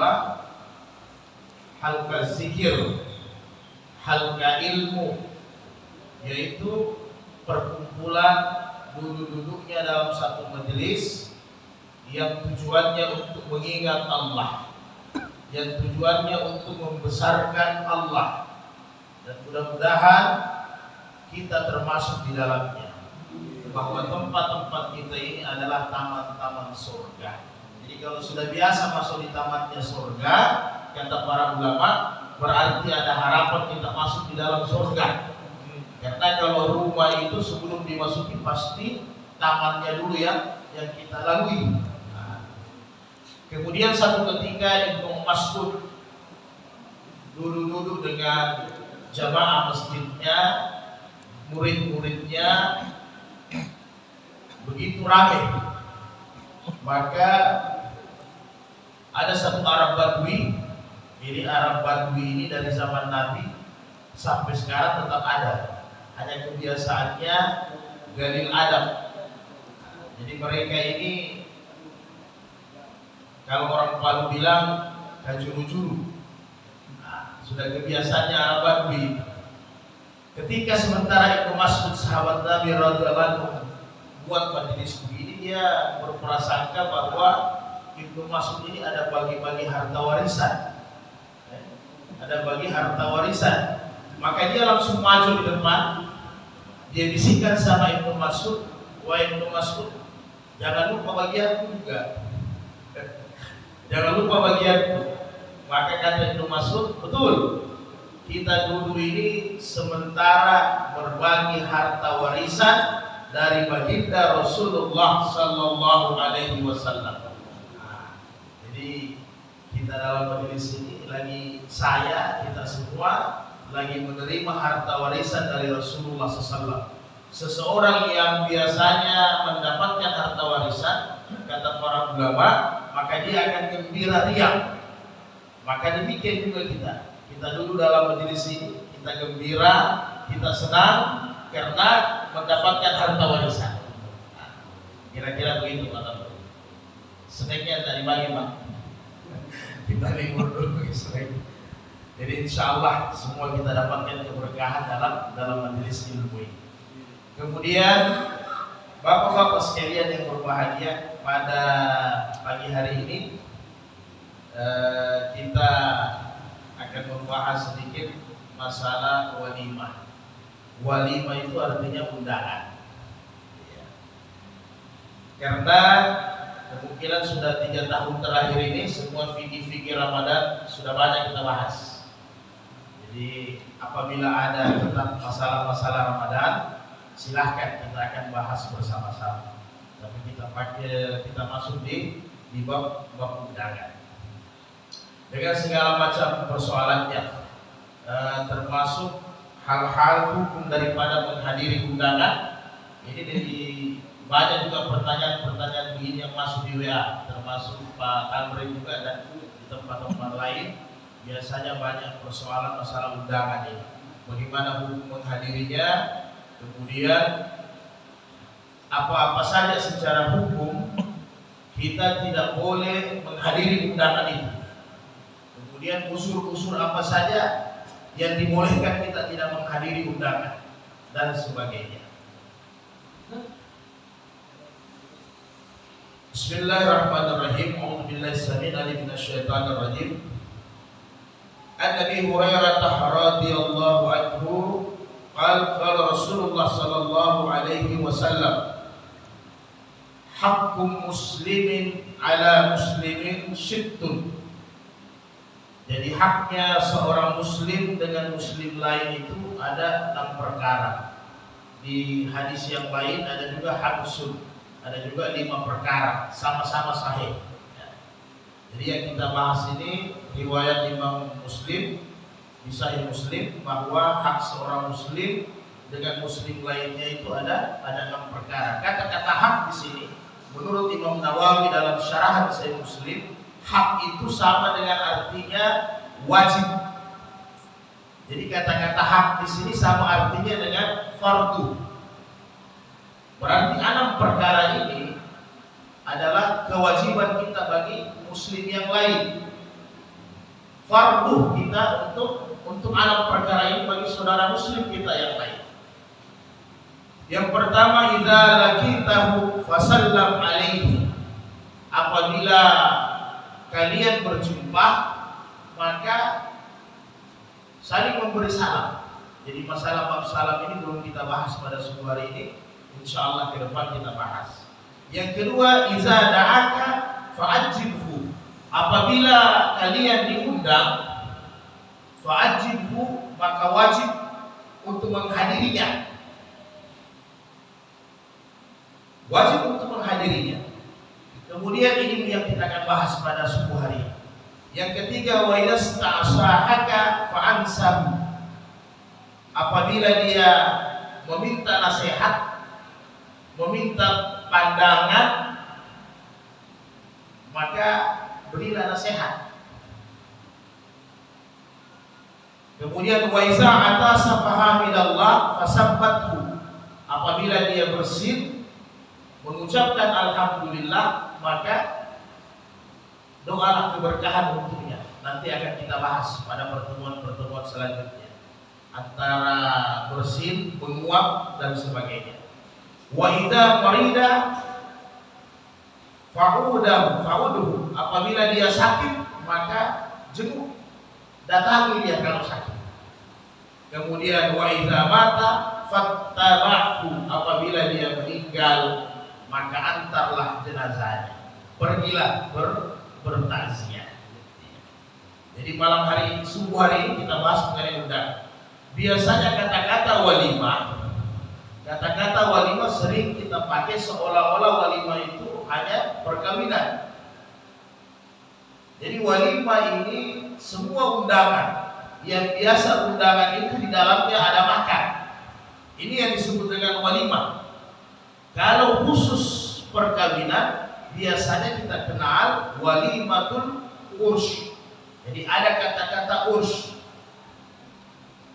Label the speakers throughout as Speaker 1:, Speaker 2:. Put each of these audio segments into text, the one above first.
Speaker 1: adalah halqa zikir, halqa ilmu, yaitu perkumpulan duduk-duduknya dalam satu majelis yang tujuannya untuk mengingat Allah, yang tujuannya untuk membesarkan Allah, dan mudah-mudahan kita termasuk di dalamnya, bahwa tempat-tempat kita ini adalah taman-taman surga. Jadi kalau sudah biasa masuk di tamannya surga, kata para ulama, berarti ada harapan kita masuk di dalam surga. Karena kalau rumah itu sebelum dimasuki pasti tamannya dulu yang kita lalui. Kemudian satu ketika Ibnu Mas'ud duduk dengan jamaah masjidnya, murid-muridnya begitu ramai, maka ada satu Arab Badui. Jadi Arab Badui ini dari zaman Nabi sampai sekarang tetap ada. Hanya kebiasaannya galil adab. Jadi mereka ini kalau orang Palu bilang kajuru-juru. Sudah kebiasaannya Arab Badui. Ketika sementara Ibnu Mas'ud sahabat Nabi radhiyallahu anhu buat majelis begini, dia berprasangka bahwa Ibnu Mas'ud ini ada bagi-bagi harta warisan. Ada bagi harta warisan. Maka dia langsung maju di depan. Dia bisikkan sama Ibnu Mas'ud, "Wahai Ibnu Mas'ud, jangan lupa bagianku juga. Jangan lupa bagianku." Maka kata Ibnu Mas'ud, "Betul. Kita dulu ini sementara berbagi harta warisan dari baginda Rasulullah sallallahu alaihi wasallam." Jadi kita dalam majelis ini lagi kita semua lagi menerima harta warisan dari Rasulullah SAW. Seseorang yang biasanya mendapatkan harta warisan, kata para ulama, maka dia akan gembira riang. Maka demikian juga kita dulu dalam majelis ini, kita gembira, kita senang karena mendapatkan harta warisan. Kira-kira begitu kata Pak. Snacknya tadi bagi Pak. Kita libur dulu snack. Jadi insya Allah semua kita dapatkan keberkahan dalam majelis ilmu ini. Kemudian bapak-bapak sekalian yang berbahagia, pada pagi hari ini kita akan membahas sedikit masalah walimah. Walimah itu artinya undangan. Karena kemungkinan sudah 3 tahun terakhir ini semua fikih-fikih Ramadan sudah banyak kita bahas. Jadi apabila ada tentang masalah-masalah Ramadan, silahkan kita akan bahas bersama-sama. Tapi kita masuk di bab undangan dengan segala macam persoalannya, termasuk hal-hal hukum daripada menghadiri undangan. Ini dari banyak juga pertanyaan-pertanyaan begini yang masuk di WA, termasuk Pak Tamrin juga dan di tempat-tempat lain. Biasanya banyak persoalan masalah undangan ini. Bagaimana hukum menghadirinya? Kemudian apa-apa saja secara hukum kita tidak boleh menghadiri undangan itu. Kemudian usul-usul apa saja yang dibolehkan kita tidak menghadiri undangan dan sebagainya. Bismillahirrahmanirrahim. A'udzubillahi samil alim minasyaitonir rajim. An Abi Hurairah radhiyallahu anhu qala Rasulullah sallallahu alaihi wasallam, haqqu muslimin ala muslimin sittun. Jadi haknya seorang muslim dengan muslim lain itu ada 6 perkara. Di hadis yang lain ada juga hamsun, ada juga 5 perkara, sama-sama sahih. Jadi yang kita bahas ini riwayat Imam Muslim di Sahih Muslim, bahwa hak seorang muslim dengan muslim lainnya itu ada 6 perkara. Kata-kata hak di sini menurut Imam Nawawi dalam syarah Sahih Muslim, hak itu sama dengan artinya wajib. Jadi kata-kata hak di sini sama artinya dengan fardu. Berarti 6 perkara ini adalah kewajiban kita bagi muslim yang lain. fardu kita untuk alam perkara ini bagi saudara muslim kita yang lain. Yang pertama, idza laqitahu fasallam alaihi. Apabila kalian berjumpa, maka saling memberi salam. Jadi masalah bab salam ini belum kita bahas pada subuh hari ini. Insyaallah ke depan kita bahas. Yang kedua, idza da'aka fa'ajibhu. Apabila kalian diundang, fa'ajibhu, maka wajib untuk menghadirinya. Wajib untuk menghadirinya. Kemudian ini yang kita akan bahas pada subuh hari. Yang ketiga, wa yasta'sahaka fa'ansahu. Apabila dia meminta nasihat, meminta pandangan, maka berilah nasihat. Kemudian wa iza atasa fahamidallah fasabbathu. Apabila dia bersin mengucapkan alhamdulillah, maka doalah keberkahan untuknya. Nanti akan kita bahas pada pertemuan-pertemuan selanjutnya, antara bersin, menguap dan sebagainya. Wa idza marida fa'uduhu. Apabila dia sakit, maka jenguk, datangi dia kalau sakit. Kemudian wa idza mata fattaba'hu. Apabila dia meninggal, maka antarlah jenazahnya, pergilah bertakziah. Jadi malam hari ini, subuh hari ini kita bahas mengenai undangan. Biasanya kata-kata walimah sering kita pakai seolah-olah walimah itu hanya perkawinan. Jadi walimah ini semua undangan yang biasa undangan itu di dalamnya ada makan. Ini yang disebut dengan walimah. Kalau khusus perkawinan, biasanya kita kenal walimatul urs. Jadi ada kata-kata urs.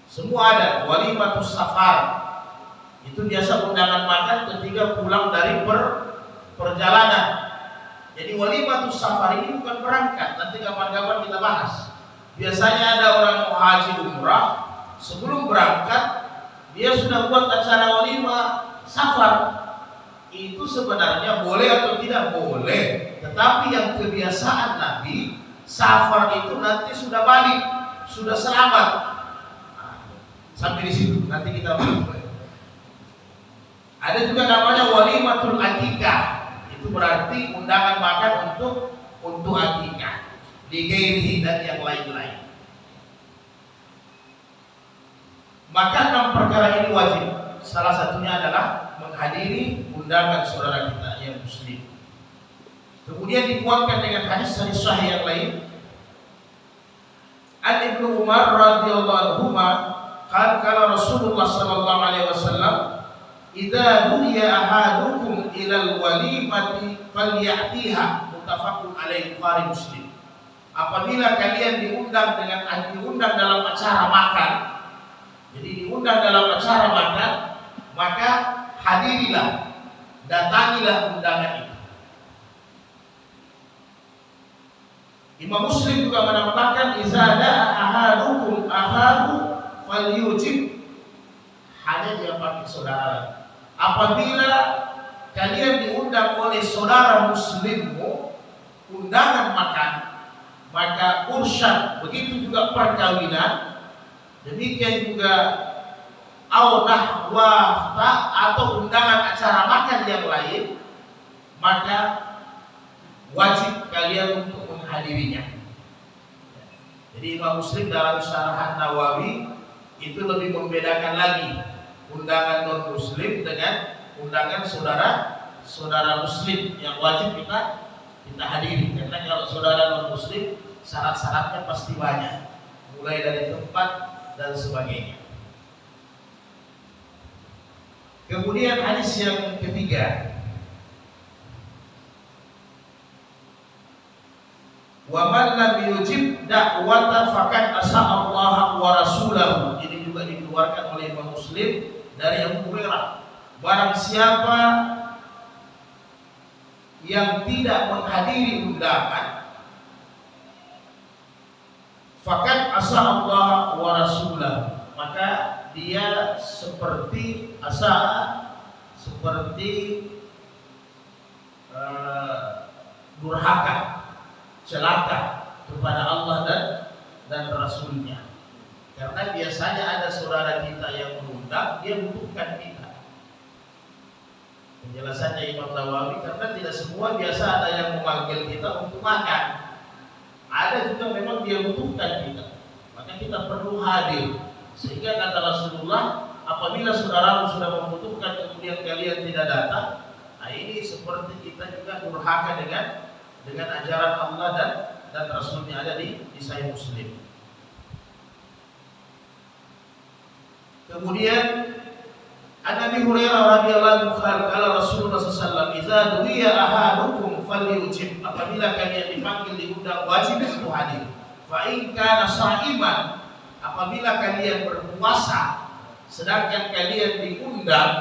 Speaker 1: Semua ada. Walimatul safar, itu biasa undangan makan ketika pulang dari perjalanan. Jadi walimatul safar ini bukan berangkat. Nanti kapan-kapan kita bahas. Biasanya ada orang mau haji umrah, sebelum berangkat dia sudah buat acara walimah safar. Itu sebenarnya boleh atau tidak boleh, tetapi yang kebiasaan Nabi, safar itu nanti sudah balik, sudah selamat. Sampai di situ nanti kita bahas. Ada juga namanya walimatul akikah. Itu berarti undangan makan untuk akikah, digairihi dan yang lain-lain. Maka 6 perkara ini wajib. Salah satunya adalah menghadiri undangan saudara kita yang muslim. Kemudian dikuatkan dengan hadis sahih yang lain. An Ibnu Umar radhiyallahu anhu qala Rasulullah sallallahu alaihi wasallam, "Idza du'iya ahadukum ilal walimati falyatiha." Muttafaqun alaihi, Bukhari Muslim. Apabila kalian diundang dalam acara makan, jadi diundang dalam acara makan, maka hadirilah, datangilah undangan itu. Imam Muslim juga menambahkan, "Idza da'a ahadukum akhahu falyujib." Hanya dia pakai saudara. Apabila kalian diundang oleh saudara muslimmu undangan makan, maka ursan, begitu juga perkawinan, demikian juga atau undangan acara makan yang lain, maka wajib kalian untuk menghadirinya. Jadi Imam Muslim dalam Syarah Nawawi itu lebih membedakan lagi undangan non muslim dengan undangan saudara muslim yang wajib kita hadiri. Karena kalau saudara non muslim syarat-syaratnya pasti banyak, mulai dari tempat dan sebagainya. Kemudian hadis yang ketiga, wa man lam yujib da'wata faqad asa Allah wa rasulahu. Ini juga dikeluarkan oleh Imam Muslim dari Abu Hurairah. Barang siapa yang tidak menghadiri undangan, Fakat asa Allah wa rasulah, maka dia seperti durhaka, celaka kepada Allah dan Rasulnya. Karena biasanya ada saudara kita yang mengundang, dia butuhkan kita. Penjelasannya Imam Nawawi, karena tidak semua biasa ada yang memanggil kita untuk makan. Ada juga memang dia butuhkan kita, maka kita perlu hadir. Sehingga kata Rasulullah, apabila saudaramu sudah membutuhkan kemudian kalian tidak datang, nah ini seperti kita juga durhaka dengan ajaran Allah dan Rasulnya, ada di Sahih Muslim. Kemudian Nabi Hurairah radhiyallahu anhu kala Rasulullah sallallahu alaihi wasallam, "Idza du'iya ahadukum falyujib." Apabila kalian dipanggil diundang wajib untuk hadir. Fa in kana sha'iman, apabila kalian berpuasa sedangkan kalian diundang,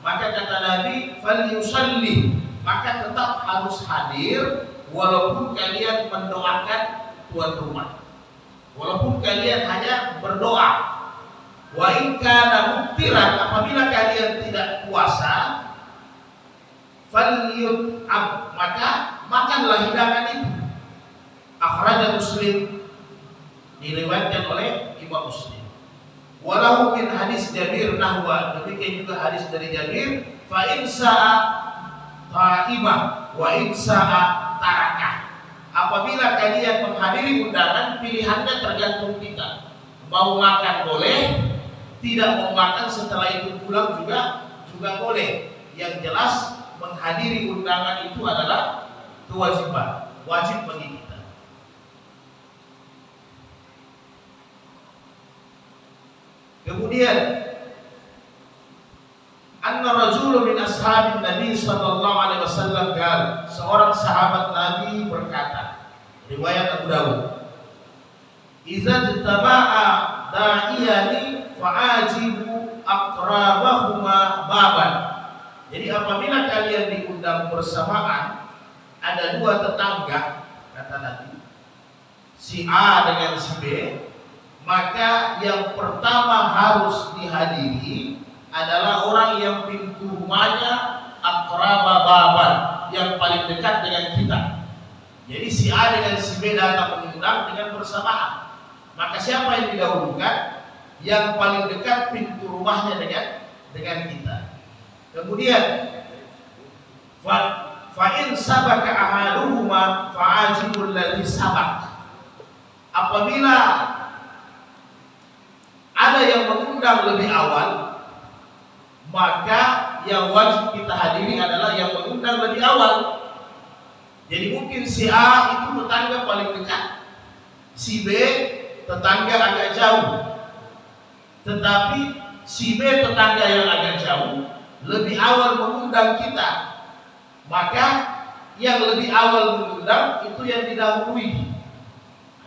Speaker 1: maka kata Nabi, falyusalli, maka tetap harus hadir walaupun kalian mendoakan tuan rumah. Walaupun kalian hanya berdoa. Wa in kana muftiran, apabila kalian tidak puasa, falyut'am, maka makanlah hidangan itu. Akhrajah Muslim, diriwayatkan oleh Imam Muslim. Walau min hadis Jabir nahwa, demikian juga hadis dari Jabir, fa in sa'a ta'imah wa in sa'a tarakah. Apabila kalian menghadiri undangan, pilihannya tergantung kita. Mau makan boleh, tidak mau makan setelah itu pulang juga boleh. Yang jelas menghadiri undangan itu adalah kewajiban, wajib bagi kita. Kemudian anna rajulun min ashabin Nabi sallallahu alaihi wasallam qala, seorang sahabat Nabi berkata, riwayat Abu Dawud, "Idza taba'a da'iyani fa'ajibu aqrabahuma baban." Jadi apabila kalian diundang bersamaan, ada dua tetangga, kata Nabi, si A dengan si B, maka yang pertama harus dihadiri adalah orang yang pintu rumahnya aqraba baban, yang paling dekat dengan kita. Jadi si A dengan si B datang mengundang dengan bersamaan, maka siapa yang didahulukan? Yang paling dekat pintu rumahnya dengan kita. Kemudian fa in sabaka ahaduhuma fa'ajibul ladzi sabak. Apabila ada yang mengundang lebih awal, maka yang wajib kita hadiri adalah yang mengundang lebih awal. Jadi mungkin si A itu tetangga paling dekat, si B tetangga agak jauh. Tetapi si B tetangga yang agak jauh lebih awal mengundang kita, maka yang lebih awal mengundang itu yang didahului.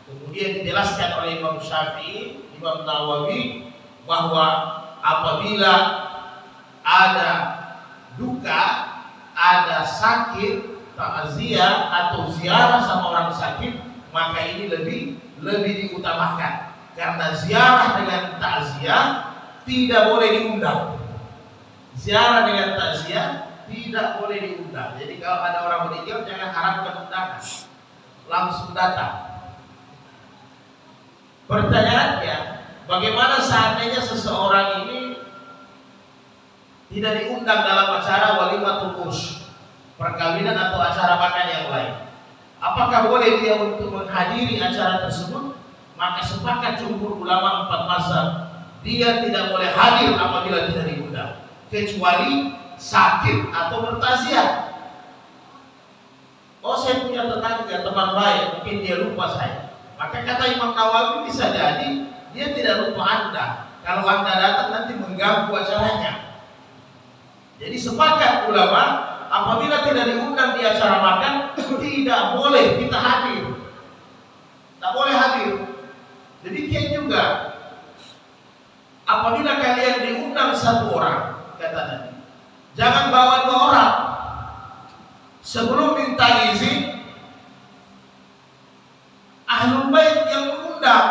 Speaker 1: Kemudian dijelaskan oleh Imam Syafi'i, Imam Nawawi, bahwa apabila ada duka, ada sakit, takziah atau ziarah sama orang sakit, maka ini lebih diutamakan. Karena ziarah dengan takziah tidak boleh diundang. Ziarah dengan takziah tidak boleh diundang. Jadi kalau ada orang meninggal, jangan harapkan undangan, langsung datang. Pertanyaannya, bagaimana seandainya seseorang ini tidak diundang dalam acara walimatul urs, perkawinan atau acara makan yang lain? Apakah boleh dia untuk menghadiri acara tersebut? Maka sepakat jumhur ulama 4 mazhab, dia tidak boleh hadir apabila tidak diundang, kecuali sakit atau bertaziah. Oh, saya punya tetangga, teman baik, mungkin dia lupa saya. Maka kata Imam Nawawi, bisa jadi dia tidak lupa Anda. Kalau Anda datang nanti mengganggu acaranya. Jadi sepakat ulama, apabila tidak diundang di acara makan, tidak boleh kita hadir. Tak boleh hadir. Demikian juga apabila kalian diundang 1 orang, kata Nabi, jangan bawa 2 orang. Sebelum minta izin, ahlul bait yang mengundang diundang.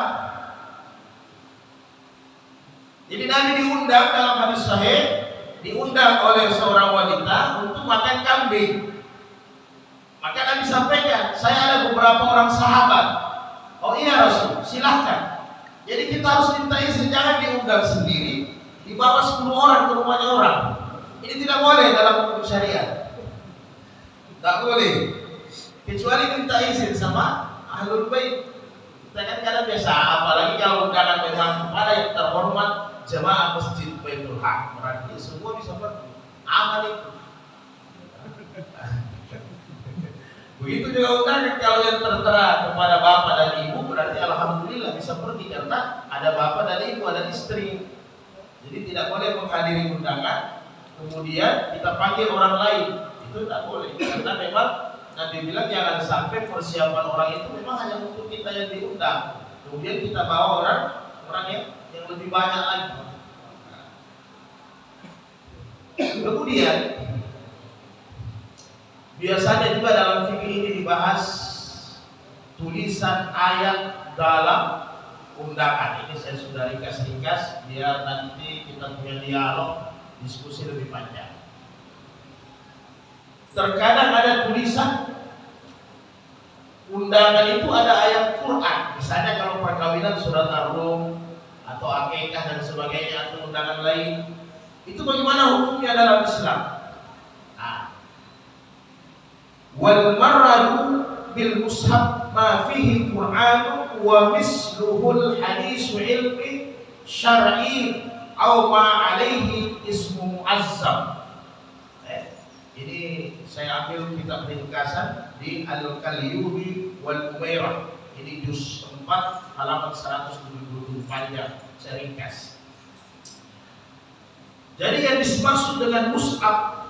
Speaker 1: Jadi Nabi diundang dalam hadis sahih, diundang oleh seorang wanita untuk makan kambing. Maka Nabi sampaikan, saya ada beberapa orang sahabat. Oh iya Rasul, silahkan. Jadi kita harus minta izin, jangan diundang sendiri, dibawa 10 orang ke rumahnya orang. Ini tidak boleh dalam hukum syariat. Tak boleh. Kecuali minta izin sama ahlul bait. Kita kan kadang biasa, apalagi kalau undangan memang kepada yang terhormat jemaah masjid Baitul Haq, berarti semua bisa pergi. Aman itu. Begitu juga undangan kalau yang tertera kepada bapak dan ibu, berarti alhamdulillah bisa pergi karena ada bapak dan ibu, ada istri. Jadi tidak boleh menghadiri undangan kemudian kita panggil orang lain, itu tidak boleh. Karena memang Nabi bilang jangan sampai persiapan orang itu memang hanya untuk kita yang diundang, kemudian kita bawa orang yang lebih banyak lagi. Kemudian biasanya juga dalam fikih ini dibahas tulisan ayat dalam undangan. Ini saya sudah ringkas-ringkas biar nanti kita punya dialog, diskusi lebih panjang. Terkadang ada tulisan undangan itu ada ayat Quran. Misalnya kalau perkawinan surat Ar-Rum atau akikah dan sebagainya atau undangan lain, itu bagaimana hukumnya dalam Islam? Wal maradu bil mushaf ma fihi Quran wa misluhul hadis ilmi syar'i aw ma alaihi ismu muazzam. Ini saya ambil kitab ringkasan di Al-Kaliyubi wal Umairah. Ini juz 4 halaman 177 panjang, saya ringkas. Jadi yang dimaksud dengan mushaf,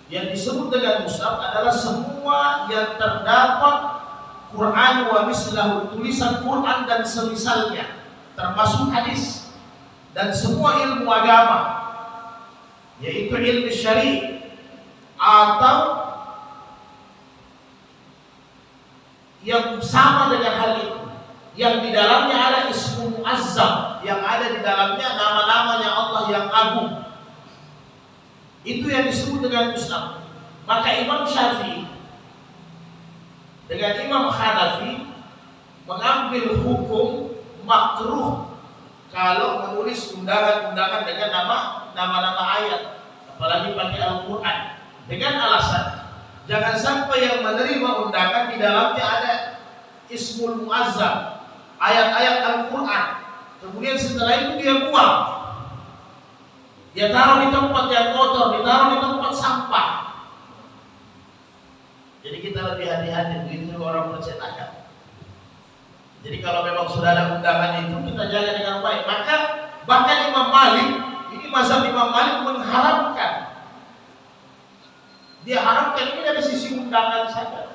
Speaker 1: yang disebut dengan mushaf adalah semua yang terdapat Quran wa mislahu, tulisan Quran dan semisalnya, termasuk hadis dan semua ilmu agama, yaitu ilmu syar'i atau yang sama dengan hal itu, yang di dalamnya ada ismu muazzam, yang ada di dalamnya nama-namanya Allah yang agung. Itu yang disebut dengan mushaf. Maka Imam Syafi'i dengan Imam Hanafi mengambil hukum makruh kalau menulis undangan-undangan dengan nama-nama ayat, apalagi pakai Al-Quran, dengan alasan jangan sampai yang menerima undangan di dalamnya ada ismul muazzam, ayat-ayat Al-Quran, kemudian setelah itu dia buang, dia taruh di tempat yang kotor, ditaruh di tempat sampah. Jadi kita lebih hati-hati, begitu juga orang percetakan. Jadi kalau memang sudah ada undangan itu kita jaga dengan baik. Maka bahkan Imam Malik, ini mazhab Imam Malik mengharamkan. Dia harapkan ini dari sisi undangan saja.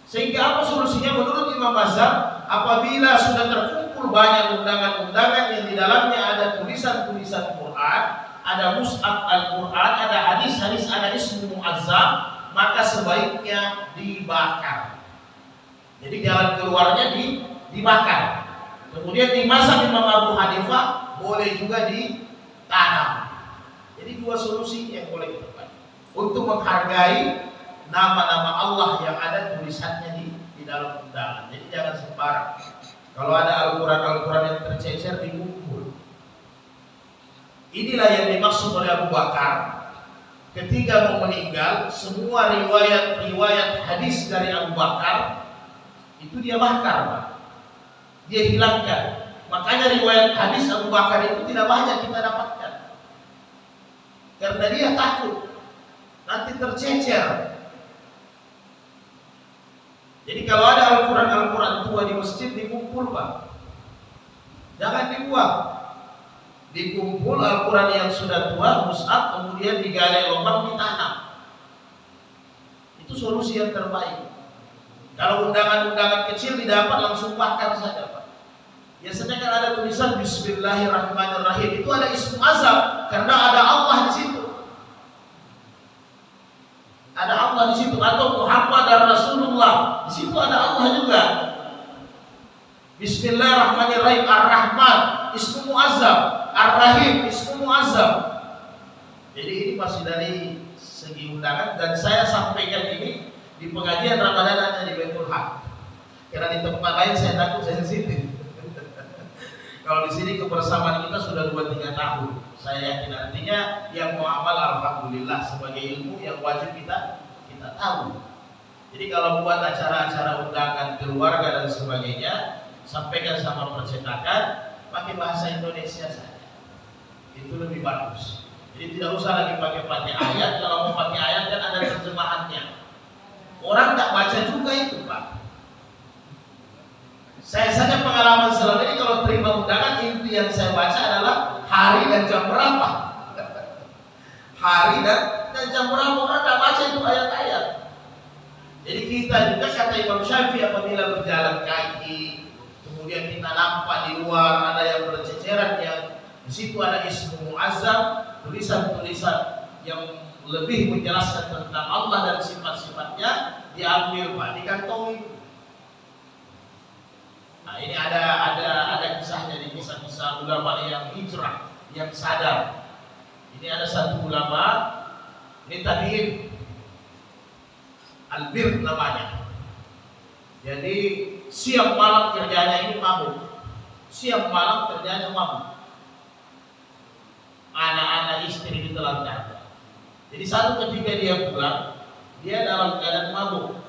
Speaker 1: Sehingga apa solusinya menurut Imam Mazhab? Apabila sudah terkumpul banyak undangan-undangan yang di dalamnya ada tulisan-tulisan Quran, ada mushaf Al-Quran, ada hadis-hadis, ada ismu muazzam, maka sebaiknya dibakar. Jadi jalan keluarnya dibakar. Kemudian di masa Imam Abu Hanifah boleh juga ditanam. Jadi dua solusi yang boleh kita pakai untuk menghargai nama-nama Allah yang ada tulisannya di dalam undangan. Jadi jangan sembarang. Kalau ada Al-Quran yang tercecer dikumpul. Inilah yang dimaksud oleh Abu Bakar ketika mau meninggal. Semua riwayat hadis dari Abu Bakar itu dia bakar, Pak. Dia hilangkan. Makanya riwayat hadis Abu Bakar itu tidak banyak kita dapatkan. Karena dia takut nanti tercecer. Jadi kalau ada Al-Quran tua di masjid dikumpul, Pak. Jangan dibuang. Dikumpul Al-Quran yang sudah tua, mushaf, kemudian digali lubang, ditanam. Itu solusi yang terbaik. Kalau undangan-undangan kecil didapat langsung bakar saja, Pak. Biasanya kan ada tulisan Bismillahirrahmanirrahim, itu ada ismu azam karena ada Allah di situ. Ada Allah di situ, atau Muhammad dan Rasulullah di situ ada Allah juga. Bismillahirrahmanirrahim. Ar-Rahman ismu muazzam, Ar-Rahim ismu muazzam. Jadi ini masih dari segi undangan, dan saya sampaikan ini di pengajian Ramadan hanya di Baitul Haq. Karena di tempat lain saya takut saya sensitif. Kalau di sini kebersamaan kita sudah 2-3 tahun. Saya yakin artinya yang mau amal alhamdulillah sebagai ilmu yang wajib kita tahu. Jadi kalau buat acara-acara undangan keluarga dan sebagainya, sampaikan sama percetakan pakai bahasa Indonesia saja. Itu lebih bagus. Jadi tidak usah lagi pakai ayat. Kalau mau pakai ayat kan ada terjemahannya. Orang tak baca juga itu, Pak. Saya saja pengalaman selama ini kalau terima undangan, inti yang saya baca adalah hari dan jam berapa. Hari dan jam berapa, orang tak baca itu ayat-ayat. Jadi kita juga kata Imam Syafi'i apabila berjalan kaki, kemudian kita nampak di luar ada yang berceceran, yang di situ ada ismu muazzam, tulisan-tulisan yang lebih menjelaskan tentang Allah dan sifat-sifatnya, diambil Pak, dikantongi. Nah ini ada kisahnya, di kisah-kisah ulama yang hijrah, yang sadar. Ini ada satu ulama, ini tabi'in, Albir namanya. Jadi siang malam kerjanya ini mabuk, siang malam kerjanya mabuk. Anak-anak istri ditelantarkan. Jadi satu ketika dia pulang, dia dalam keadaan mabuk.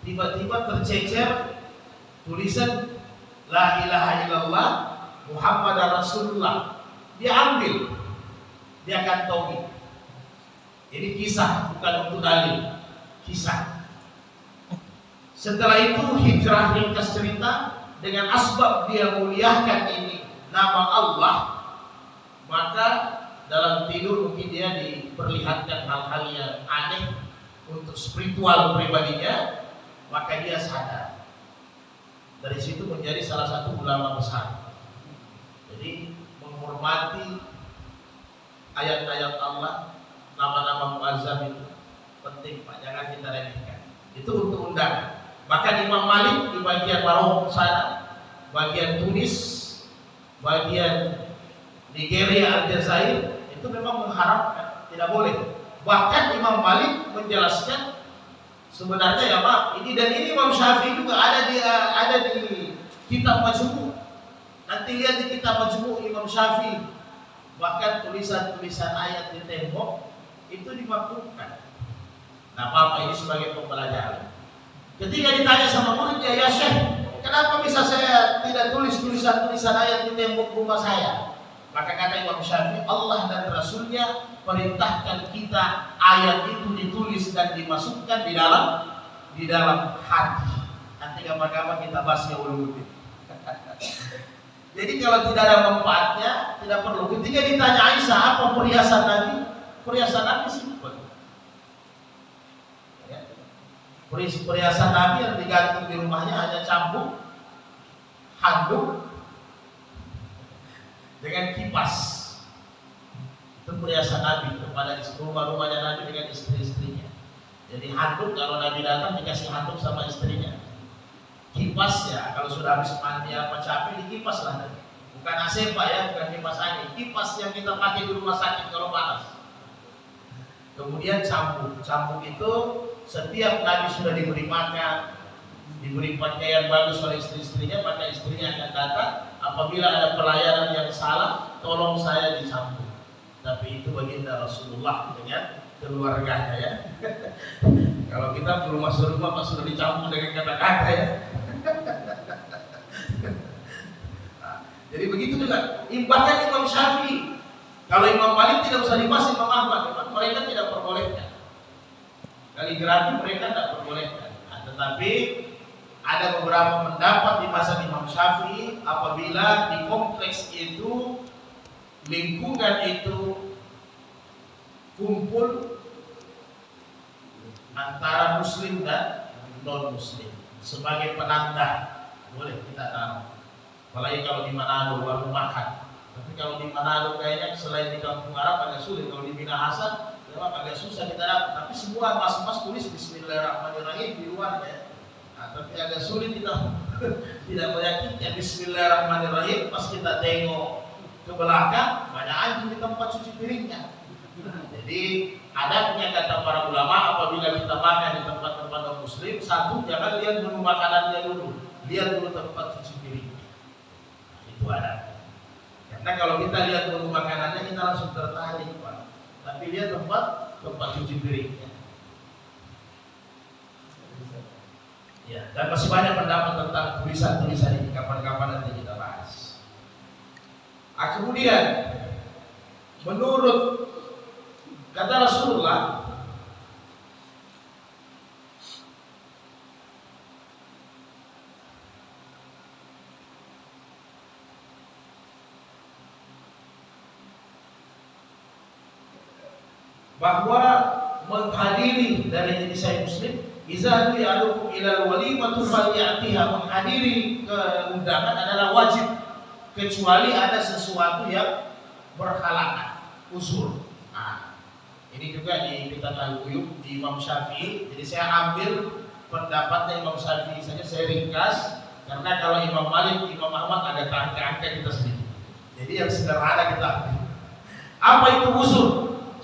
Speaker 1: Tiba-tiba tercecer tulisan La ilaha illallah Muhammad Rasulullah. Dia ambil, dia kantongi. Ini kisah, bukan untuk dalil, kisah. Setelah itu hijrah, ringkas cerita, dengan asbab dia muliakan ini nama Allah, maka dalam tidur mungkin dia diperlihatkan hal-hal yang aneh untuk spiritual pribadinya, maka dia sadar. Dari situ menjadi salah satu ulama besar. Jadi menghormati ayat-ayat Allah, nama-nama muazzam itu penting Pak, jangan kita remehkan. Itu untuk undangan. Bahkan Imam Malik di bagian Maroko sana, bagian Tunis, bagian Nigeria, Aljazair, itu memang mengharamkan, tidak boleh. Bahkan Imam Malik menjelaskan sebenarnya ya Pak, ini dan ini Imam Syafi'i juga ada di kitab Majmu'. Nanti lihat di kitab Majmu' Imam Syafi'i, bahkan tulisan-tulisan ayat di tembok itu dimakruhkan. Nah, Bapak ini sebagai pembelajaran. Ketika ditanya sama muridnya, ya Syekh, kenapa bisa saya tidak tulis tulisan-tulisan ayat di tembok rumah saya? Maka kata Imam Syafi'i, Allah dan Rasulnya perintahkan kita ayat itu ditulis dan dimasukkan di dalam hati. Nanti kapan-kapan kita bahas ya ulul. Jadi kalau tidak ada manfaatnya, tidak perlu. Ketika ditanya Aisyah apa perhiasan Nabi, perhiasan Nabi simpel. Ya. Perhiasan Nabi yang digantung di rumahnya hanya cambuk, handuk, dengan kipas. Itu perhiasan Nabi kepada rumah-rumahnya Nabi dengan istri-istrinya. Jadi handuk, kalau Nabi datang dikasih handuk sama istrinya. Kipas ya, kalau sudah habis mandi apa capek dikipas lah. Bukan AC Pak ya, bukan kipas angin. Kipas yang kita pakai di rumah sakit kalau panas. Kemudian cambuk. Cambuk itu setiap Nabi sudah diberi makan, diberi pakaian bagus oleh istri-istrinya, maka istrinya akan datang. Apabila ada pelayanan yang salah, tolong saya dicambuk. Tapi itu baginda Rasulullah dengan keluarganya ya. Kalau kita ke rumah pas sudah dicampur dengan kata-kata ya. Nah, jadi begitu juga. Bahkan Imam Syafi'i, kalau Imam Malik tidak usah dibahas, Imam Ahmad, mereka tidak perbolehkan. Kaligrafi mereka tidak perbolehkan. Nah, tetapi ada beberapa pendapat di masa Imam Syafi'i, apabila di kompleks itu, lingkungan itu kumpul antara muslim dan non muslim sebagai penanda, boleh kita taruh. Apalagi kalau di Manado baru makan. Tapi kalau di Manado kayaknya selain di Kampung Arab agak sulit. Kalau di Minahasa memang agak susah kita dapat. Tapi semua mas-mas tulis Bismillahirrahmanirrahim di luar ya. Nah, tapi agak sulit kita Tidak meyakinkan. Bismillahirrahmanirrahim. Pas kita tengok ke belakang, banyak anjing di tempat cuci piringnya. Jadi adabnya kata para ulama, apabila kita makan di tempat-tempat non muslim, satu, jangan lihat menu makanannya dulu, lihat dulu tempat cuci piringnya. Itu adab. Karena kalau kita lihat menu makanannya, kita langsung tertarik, Pak. Tapi lihat tempat cuci piringnya. Ya, dan masih banyak pendapat tentang tulisan-tulisan ini, kapan-kapan nanti kita bahas. Kemudian menurut kata Rasulullah, bahwa menghadiri dari saya muslim, iza ya'alukum ilal walimatu falyatiha, menghadiri keundangan adalah wajib kecuali ada sesuatu yang berhalangan, uzur. Nah, ini juga di kitab Al-Quyub di Imam Syafi'i. Jadi saya ambil pendapatnya Imam Syafi'i saja, saya ringkas, karena kalau Imam Malik, Imam Ahmad ada angka-angka kita sendiri. Jadi yang sederhana kita ambil. Apa itu uzur?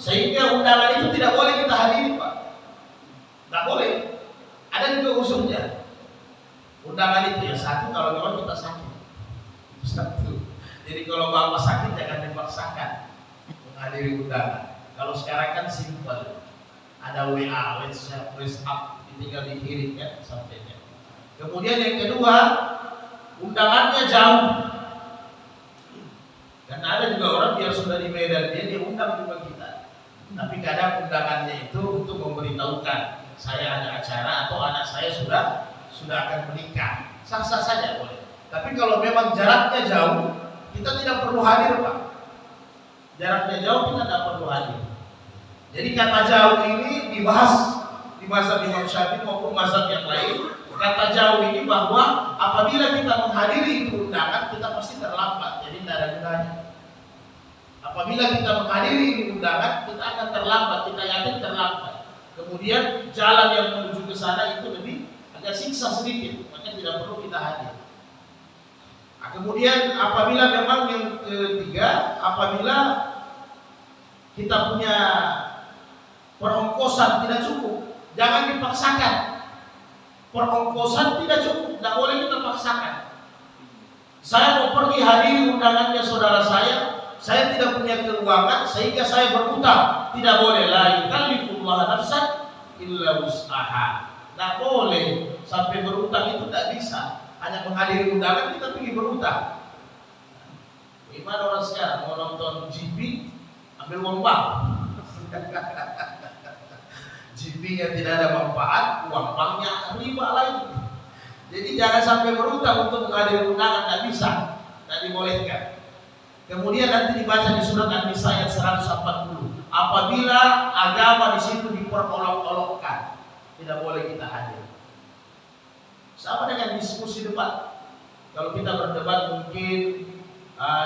Speaker 1: Sehingga undangan itu tidak boleh kita hadiri, Pak. Tidak boleh. Ada juga uzurnya. Undangan itu ya satu, kalau memang kita sakit. Satu. Jadi kalau bapak sakit jangan dipaksakan menghadiri undangan. Kalau sekarang kan simpel, ada WA, WhatsApp, tinggal dikirim kan sampainya. Kemudian yang kedua, undangannya jauh. Karena ada juga orang biar sudah di Medan dia undang juga kita. Tapi kadang undangannya itu untuk memberitahukan saya ada acara atau anak saya sudah akan menikah. Sah-sah saja boleh. Tapi kalau memang jaraknya jauh, kita tidak perlu hadir, Pak. Jaraknya jauh kita tidak perlu hadir. Jadi kata jauh ini dibahas di mazhab Imam Syafi'i maupun mazhab yang lain. Kata jauh ini bahwa apabila kita menghadiri itu undangan, kita pasti terlambat. Jadi tidak ada gunanya. Apabila kita menghadiri undangan, kita akan terlambat. Kita yakin terlambat. Kemudian jalan yang menuju ke sana itu lebih agak siksa sedikit, maka tidak perlu kita hadir. Nah, kemudian apabila memang yang ketiga, apabila kita punya perongkosan tidak cukup, jangan dipaksakan. Perongkosan tidak cukup, tidak boleh kita paksakan. Saya mau pergi hadiri undangannya saudara saya tidak punya keuangan sehingga saya berutang. Tidak boleh. La yukallifullahu nafsan illa wus'aha. Tidak boleh sampai berutang, itu tidak bisa. Hanya menghadiri undangan kita pergi berutang. Gimana orang sekarang mau nonton GP ambil uang bank? GP-nya tidak ada manfaat, uang banknya riba lagi. Jadi jangan sampai berutang untuk menghadiri undangan, tidak bisa, tidak dibolehkan. Kemudian nanti dibaca di surat An-Nisa ayat 140. Apabila agama di situ diperolok-olokkan, tidak boleh kita hadir. Sama dengan diskusi debat. Kalau kita berdebat mungkin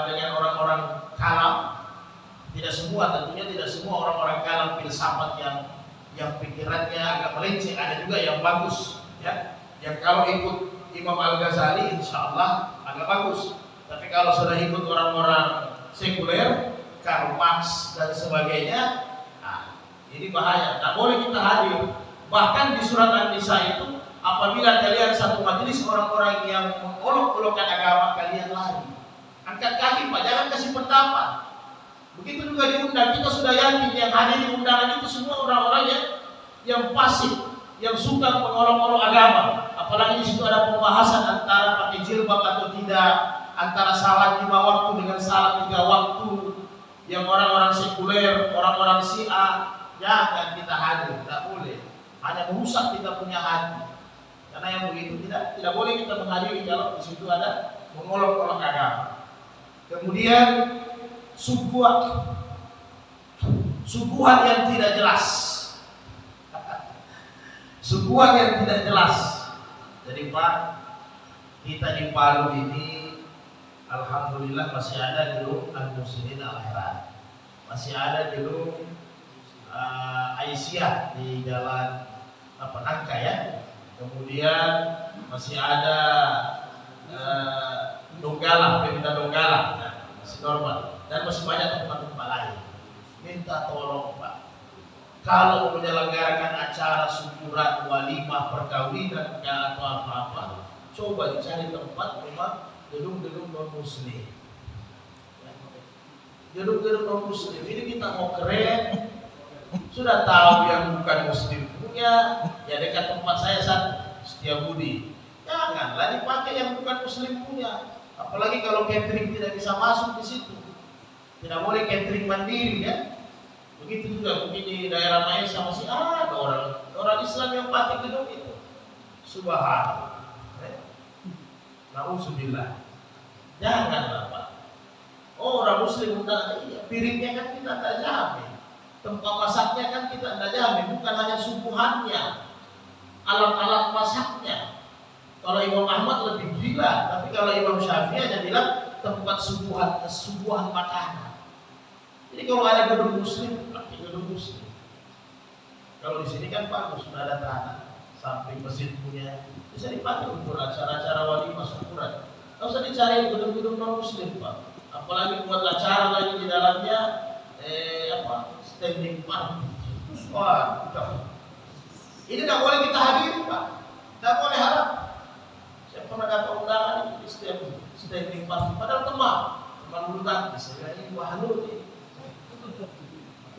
Speaker 1: dengan orang-orang kalam, tidak semua, tentunya tidak semua orang-orang kalam filsafat yang pikirannya agak melenceng, ada juga yang bagus, ya. Yang kalau ikut Imam Al-Ghazali, insya Allah agak bagus. Tapi kalau sudah ikut orang-orang sekuler, Karl Marx dan sebagainya, nah, ini bahaya. Tak boleh kita hadir. Bahkan di surat An-Nisa itu, apabila kalian satu majelis orang-orang yang mengolok-olokkan agama, kalian lari. Angkat kaki, Pak, jangan kasih pendapat. Begitu juga diundang, kita sudah yakin yang hadir di undangan itu semua orang-orang yang pasif, yang suka mengolok-olok agama. Apalagi di situ ada pembahasan antara pakai jilbab atau tidak, antara salat 5 waktu dengan salat 3 waktu, yang orang-orang sekuler, orang-orang Syiah, jangan kita hadir, tidak boleh. Hanya merusak kita punya hati. Karena yang begitu tidak boleh kita menghadiri kalau di situ ada mengolok-olok agama. Kemudian suguhan yang tidak jelas. Suguhan yang tidak jelas. Jadi Pak, kita di Palu ini alhamdulillah masih ada gedung Al-Muslimin Al-Heran. Masih ada gedung Aisyah di jalan Nangka ya. Kemudian masih ada Donggala, Pemda Donggala, nah, masih normal, dan masih banyak tempat-tempat lain. Minta tolong Pak, kalau menyelenggarakan acara syukuran, walimah, perkawinan atau apa-apa, coba dicari tempat memang gedung-gedung non muslim. Gedung-gedung non muslim ini kita mau keren, sudah tahu yang bukan muslim punya, ya dekat tempat saya Setiabudi. Janganlah dipakai yang bukan muslim punya. Apalagi kalau catering tidak bisa masuk di situ. Tidak boleh catering mandiri ya. Begitu juga mungkin di daerah Malaysia masih ada orang Islam yang pakai gedung itu. Subhanallah. Nauzubillah. Janganlah Pak. Orang muslim undang, iya, piringnya kan kita tidak jamin, tempat masaknya kan kita tidak jamin, bukan hanya suguhannya, alat-alat masaknya. Kalau Imam Ahmad lebih gila, tapi kalau Imam Syafi'i hanya bilang tempat suguhan makanan. Jadi kalau ada gedung muslim, pakai gedung muslim. Kalau di sini kan bagus, sudah ada tanah, samping masjid punya, bisa dipakai untuk acara-acara walimah syukuran. Tidak usah dicari gedung-gedung non muslim Pak. Apalagi buat acara lagi di dalamnya standing party. Wah, ini tidak boleh kita hadiri Pak, tidak boleh harap. Saya pernah dapat undangan di setiap standing party, padahal teman bulu tangkis, saya ini wahanul ini.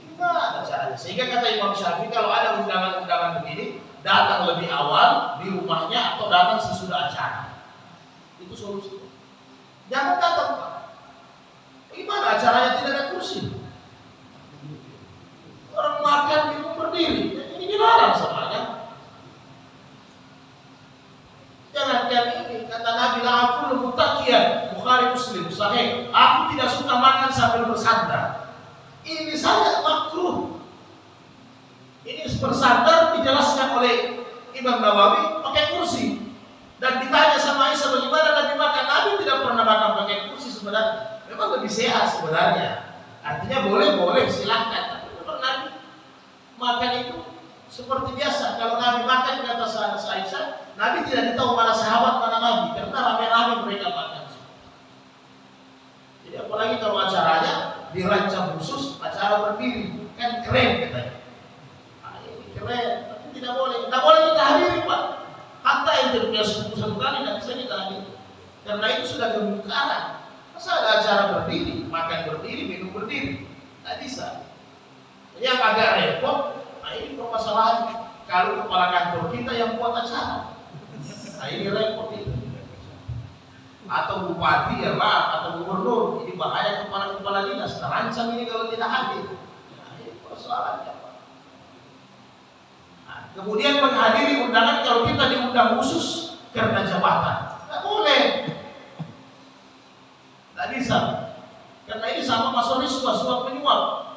Speaker 1: Gimana caranya? Sehingga kata Imam Syafi'i kalau ada undangan-undangan begini, datang lebih awal di rumahnya atau datang sesudah acara. Itu solusi. Jangan datang Pak. Gimana acaranya tidak ada kursi? Orang makan minum berdiri, ini dilarang semuanya. Jangan ini kata Nabi aku mutaqiyan, Bukhari Muslim sahih. Aku tidak suka makan sambil bersandar. Ini saja makruh. Ini bersandar dijelaskan oleh Imam Nawawi pakai kursi. Dan ditanya sama Aisyah bagaimana Nabi makan. Nabi tidak pernah makan pakai kursi sebenarnya. Memang lebih sehat sebenarnya. Artinya boleh silahkan. Tapi memang Nabi makan itu seperti biasa. Kalau Nabi makan di atas Aisyah, Nabi tidak tahu mana sahabat mana Nabi, karena rame-rame mereka makan. Jadi apalagi kalau acaranya dirancang khusus acara berdiri, kan keren katanya. Nah, ini keren, tapi tidak boleh kita hadiri Pak. Hatta yang punya satu kali tidak bisa kita hadiri, karena itu sudah kemungkaran. Masa ada acara berdiri, makan berdiri, minum berdiri? Tidak bisa. Yang agak repot, nah ini permasalahan kalau kepala kantor kita yang buat acara. Nah ini repot itu. Atau bupati ya Pak, atau gubernur, ini bahaya kepala dinas. Terancam ini kalau tidak hadir. Nah ini persoalannya Pak. Nah, kemudian menghadiri undangan kalau kita diundang khusus karena jabatan, tidak boleh. Tidak bisa, karena ini sama masuk suap menyuap.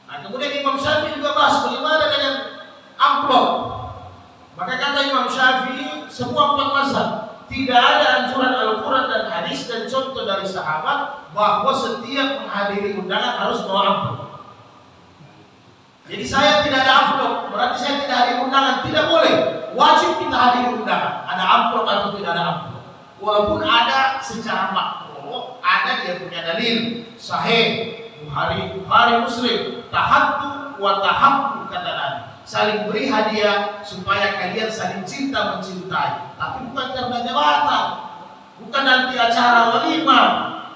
Speaker 1: Nah, kemudian Imam Syafi'i juga bahas bagaimana dengan amplop. Maka kata Imam Syafi'i, semua empat mazhab tidak ada anjuran Al-Quran dan hadis dan contoh dari sahabat bahwa setiap menghadiri undangan harus bawa amplop. Jadi saya tidak ada amplop, berarti saya tidak hadiri undangan. Tidak boleh, wajib kita hadiri undangan. Ada amplop atau tidak ada amplop. Walaupun ada secara makruh, ada dia punya dalil sahih Bukhari Muslim, tahattu wa tahabbu kata Nabi. Saling beri hadiah supaya kalian saling cinta mencintai, tapi bukan karena jabatan, bukan nanti acara walimah.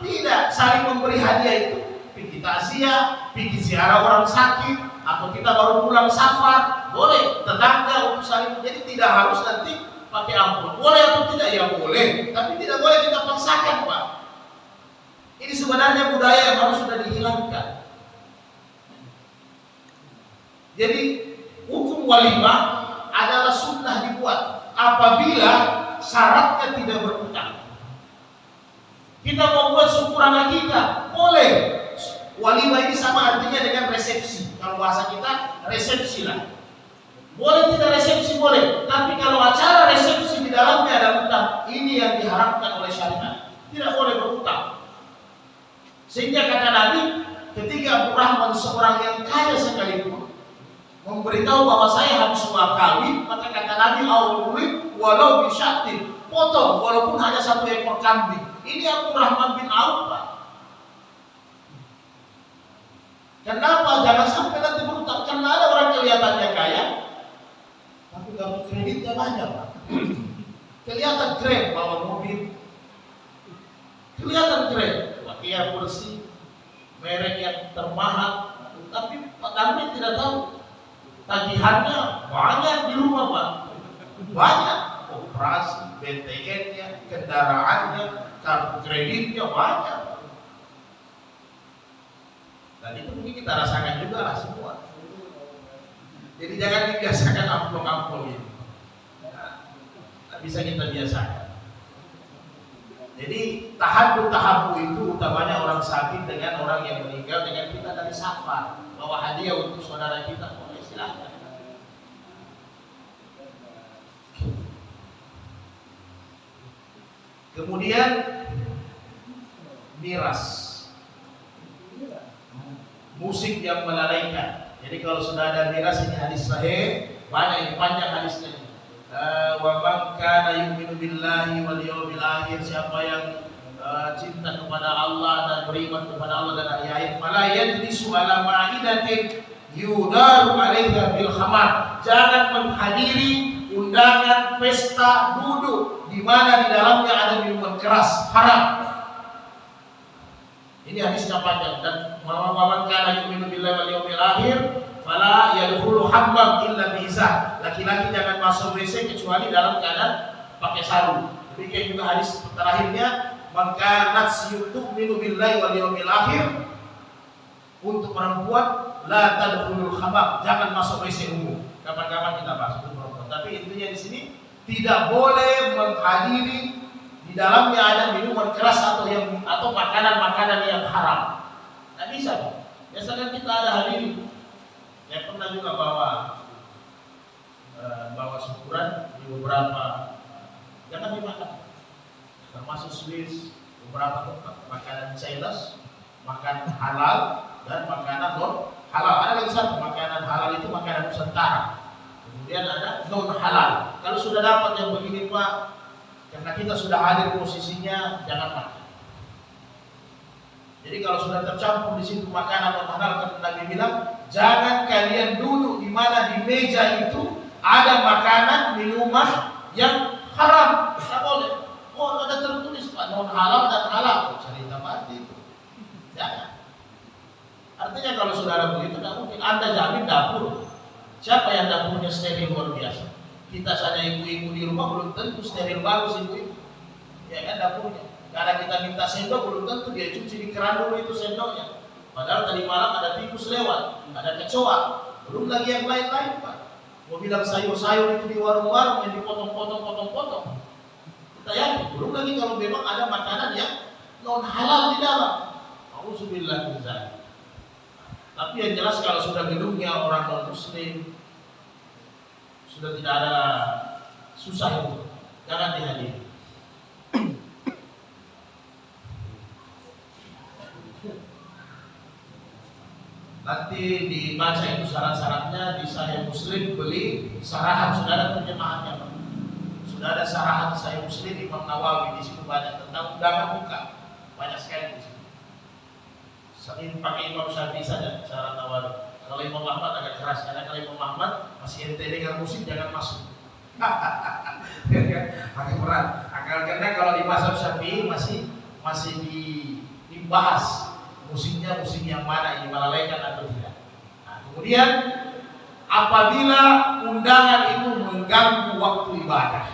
Speaker 1: Tidak, saling memberi hadiah itu pergi takziah, pergi ziarah orang sakit, atau kita baru pulang safar, boleh tetangga untuk saling. Jadi tidak harus nanti pakai amplop. Boleh atau tidak? Ya boleh, tapi tidak boleh kita paksakan Pak. Ini sebenarnya budaya yang harus sudah dihilangkan. Jadi hukum walimah adalah sunnah dibuat apabila syaratnya tidak berutang. Kita mau buat syukuran akikah, boleh. Walimah ini sama artinya dengan resepsi. Kalau bahasa kita resepsi lah. Boleh tidak resepsi boleh, tapi kalau acara resepsi di dalamnya ada utang, ini yang diharapkan oleh syariat. Tidak boleh berutang. Sehingga kata Nabi, ketika Abdurrahman seorang yang kaya sekalipun, memberitahu bahwa saya harus kawin, maka kata Nabi awwalul walau bisyatin, potong walaupun hanya 1 ekor kambing. Ini Abdurrahman bin Auf, Pak. Kenapa? Jangan sampai nanti berutang. Karena ada orang kelihatannya kaya, tapi kartu kreditnya banyak, Pak. Kelihatan keren bawa mobil, kelihatan keren, pakaian bersih, merek yang termahal, tapi Pak Damri tidak tahu tagihannya banyak di rumah, Pak. Banyak, operasi, BTN-nya, kendaraannya, kartu kreditnya banyak. Dan itu mungkin kita rasakan juga lah semua. Jadi jangan dibiasakan amplop-amplop ini. Nah, bisa kita biasakan. Jadi tahabu itu utamanya orang sakit dengan orang yang meninggal, dengan kita dari safar, bawa hadiah untuk saudara kita, boleh silahkan. Kemudian miras, musik yang melalaikan. Jadi kalau sudah ada miras, ini hadis sahih, banyak ini panjang hadisnya. Wa man kana yu'minu billahi wal yawmil akhir, siapa yang cinta kepada Allah dan beriman kepada Allah dan hari akhir, fala yajlisu ala ma'idatin yudaru 'alaiha bil khamar. Jangan menghadiri undangan pesta duduk di mana di dalamnya ada minuman keras, haram. Ini hadisnya panjang. Dan man kana yu'minu billahi wal yawmil akhir fala yadkhulu hammam illa bi'izah. Laki-laki jangan masuk WC kecuali dalam keadaan pakai sarung. Demikian juga hadis terakhirnya, man kana yu'minu billahi wal yawmil akhir, untuk perempuan la tadkhulul hammam, jangan masuk WC umum. Kapan-kapan kita bahas untuk perempuan. Tapi intinya di sini tidak boleh menghadiri di dalamnya ada minuman keras atau makanan-makanan yang haram. Tidak bisa, Pak. Biasanya kita ada hadiri. Saya pernah juga bawa syukuran di beberapa, jangan dimakan, termasuk Swiss, beberapa tempat makanan Chinese, makan halal dan makanan non halal. Ada lagi satu, makanan halal itu makanan Nusantara. Kemudian ada non halal. Kalau sudah dapat yang begini, Pak, karena kita sudah hadir posisinya, jangan makan. Jadi kalau sudah tercampur di situ makanan non halal, karena Nabi bilang, jangan kalian duduk di mana di meja itu ada makanan minuman yang haram. Tidak boleh. Oh, ada tertulis, Pak, non halal dan halal. Cerita mati itu. Jangan. Artinya kalau saudara begitu, tidak mungkin. Anda jamin dapur. Siapa yang dapurnya steril luar biasa? Kita saja ibu-ibu di rumah belum tentu steril bagus ibu-ibu. Ya kan dapurnya. Karena kita minta sendok belum tentu dia cuci di keran dulu itu sendoknya. Padahal tadi malam ada tikus lewat, ada kecoa, belum lagi yang lain-lain, Pak. Mau bilang sayur-sayur itu di warung-warung yang dipotong-potong. Kita yakin, belum lagi kalau memang ada makanan yang non halal di dalam. Auzubillah min dzalik. Tapi yang jelas kalau sudah gedungnya orang non muslim, sudah tidak ada, susah itu, jangan dihadiri. Nanti dibaca itu syarat-syaratnya di Sahih Muslim, beli sarahan, sudah ada terjemahannya. Sudah ada sarahan Sahih Muslim Imam Nawawi, di situ banyak tentang undangan buka, banyak sekali di situ. Sering pakai Imam Syafi'i saja syarat Nawawi. Kalau Imam Ahmad agak keras, karena kalau Imam Ahmad masih ente dengan musik jangan masuk. Agak berat. Karena kalau di mazhab Syafi'i masih dibahas musiknya musik yang mana, ini melalaikan atau tidak. Nah, kemudian apabila undangan itu mengganggu waktu ibadah.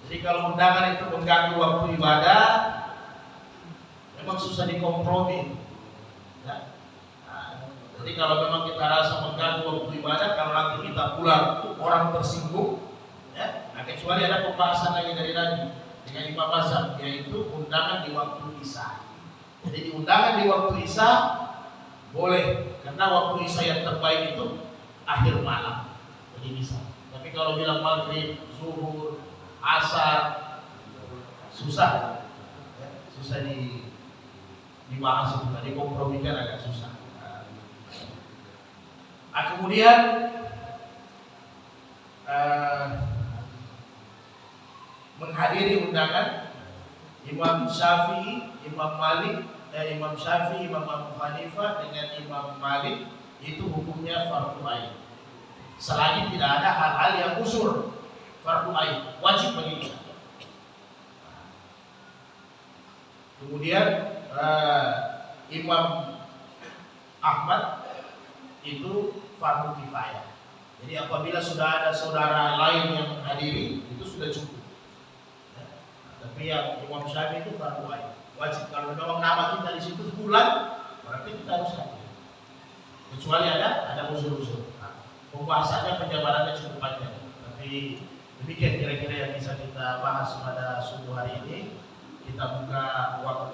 Speaker 1: Jadi kalau undangan itu mengganggu waktu ibadah, memang susah dikompromi. Ya. Nah, jadi kalau memang kita rasa mengganggu waktu ibadah, kalau nanti kita pulang orang tersinggung, ya, nah, kecuali ada pembahasan lagi dari Nabi dengan Imam Mazhab, yaitu undangan di waktu Isya. Jadi undangan di waktu Isya boleh, karena waktu Isya yang terbaik itu akhir malam, jadi bisa. Tapi kalau bilang maghrib, zuhur, asar, susah, ya, susah dibahas itu, dikompromikan agak susah. Kemudian menghadiri undangan Imam Syafi'i, Imam Malik, Imam Syafi'i, Imam Abu Hanifah dengan Imam Malik itu hukumnya fardu ain. Selagi tidak ada hal-hal yang usul, fardu ain wajib bagi kita. Kemudian Imam Ahmad itu fardu kifayah. Jadi apabila sudah ada saudara lain yang menghadiri itu sudah cukup. Tapi yang Imam Syafi'i itu fardu ain, wajib. Kalau memang nama kita di situ bulan, berarti kita harus hadir. Kecuali ada usul-usul. Pembahasannya penjabarannya cukup panjang. Tapi demikian kira-kira yang bisa kita bahas pada subuh hari ini. Kita buka waktu